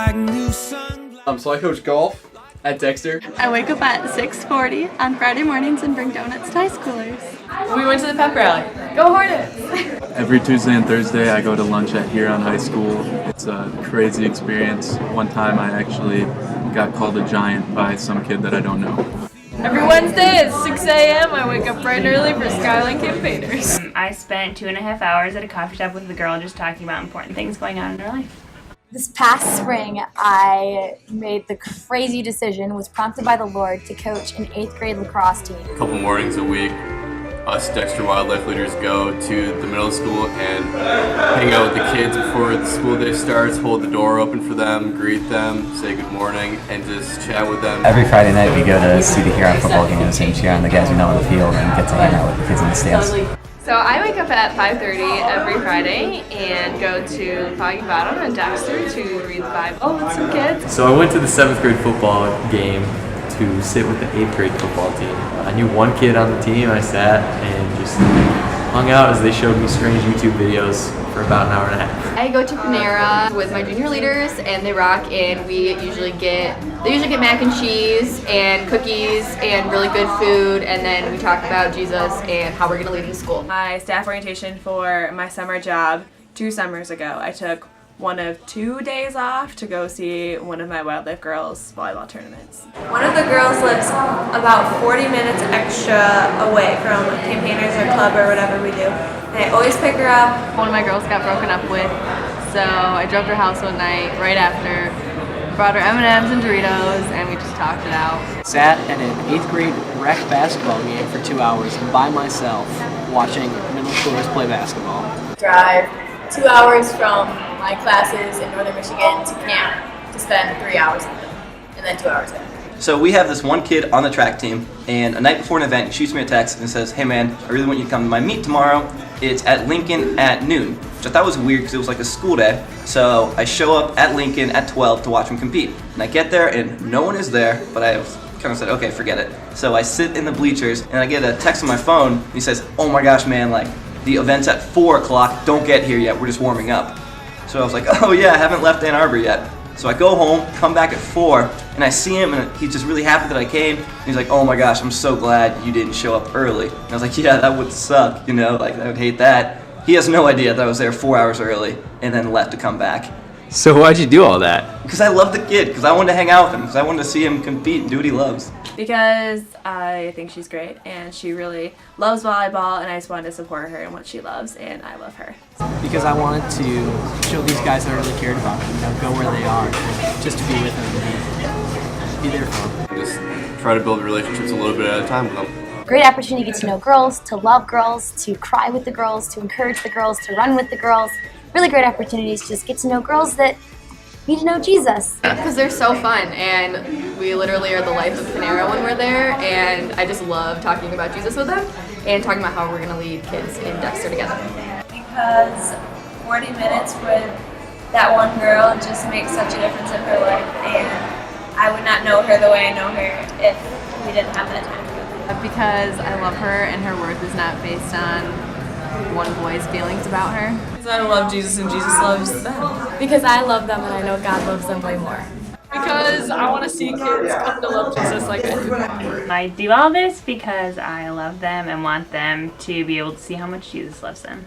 So I coach golf at Dexter. I wake up at 6:40 on Friday mornings and bring donuts to high schoolers. We went to the pep rally. Go Hornets! Every Tuesday and Thursday I go to lunch at Huron High School. It's a crazy experience. One time I actually got called a giant by some kid that I don't know. Every Wednesday at 6 a.m. I wake up bright and early for Skyline Campaigners. I spent 2.5 hours at a coffee shop with a girl just talking about important things going on in her life. This past spring, I made the crazy decision, was prompted by the Lord, to coach an 8th grade lacrosse team. A couple mornings a week, us Dexter Wildlife leaders go to the middle school and hang out with the kids before the school day starts, hold the door open for them, greet them, say good morning, and just chat with them. Every Friday night we go to see the Huron football games and cheer on the guys we know on the field and get to hang out with the kids in the stands. So I wake up at 5:30 every Friday and go to Foggy Bottom and Dexter to read the Bible with some kids. So I went to the 7th grade football game to sit with the 8th grade football team. I knew one kid on the team. I sat and just hung out as they showed me strange YouTube videos for about an hour and a half. I go to Panera with my junior leaders and they rock, and they usually get mac and cheese and cookies and really good food, and then we talk about Jesus and how we're going to lead in school. My staff orientation for my summer job 2 summers ago, I took one of 2 days off to go see one of my wildlife girls' volleyball tournaments. One of the girls lives about 40 minutes extra away from Campaigners or club or whatever we do. And I always pick her up. One of my girls got broken up with, so I drove to her house one night right after, brought her M&Ms and Doritos, and we just talked it out. Sat at an 8th grade rec basketball game for 2 hours by myself, watching middle schoolers play basketball. Drive 2 hours from my classes in Northern Michigan to camp to spend 3 hours with them, and then 2 hours there. So we have this one kid on the track team, and a night before an event, he shoots me a text and says, "Hey man, I really want you to come to my meet tomorrow. It's at Lincoln at noon," which I thought was weird because it was like a school day. So I show up at Lincoln at 12 to watch him compete. And I get there and no one is there, but I kind of said, okay, forget it. So I sit in the bleachers and I get a text on my phone, and he says, "Oh my gosh man, like the event's at 4 o'clock, don't get here yet, we're just warming up." So I was like, oh yeah, I haven't left Ann Arbor yet. So I go home, come back at 4, and I see him, and he's just really happy that I came. And he's like, "Oh my gosh, I'm so glad you didn't show up early." And I was like, yeah, that would suck, you know, like I would hate that. He has no idea that I was there 4 hours early and then left to come back. So why'd you do all that? Because I love the kid, because I wanted to hang out with him, because I wanted to see him compete and do what he loves. Because I think she's great and she really loves volleyball, and I just wanted to support her in what she loves, and I love her. Because I wanted to show these guys that I really cared about them, go where they are, just to be with them and be there for them. Just try to build relationships a little bit at a time with them. Great opportunity to get to know girls, to love girls, to cry with the girls, to encourage the girls, to run with the girls. Really great opportunities to just get to know girls that need to know Jesus. Because they're so fun, and we literally are the life of Panera when we're there, and I just love talking about Jesus with them and talking about how we're going to lead kids in Dexter together. Because 40 minutes with that one girl just makes such a difference in her life, and I would not know her the way I know her if we didn't have that time. Because I love her, and her worth is not based on one boy's feelings about her. Because I love Jesus and Jesus loves them. Because I love them and I know God loves them way more. Because I want to see kids come to love Jesus like I do. I do all this because I love them and want them to be able to see how much Jesus loves them.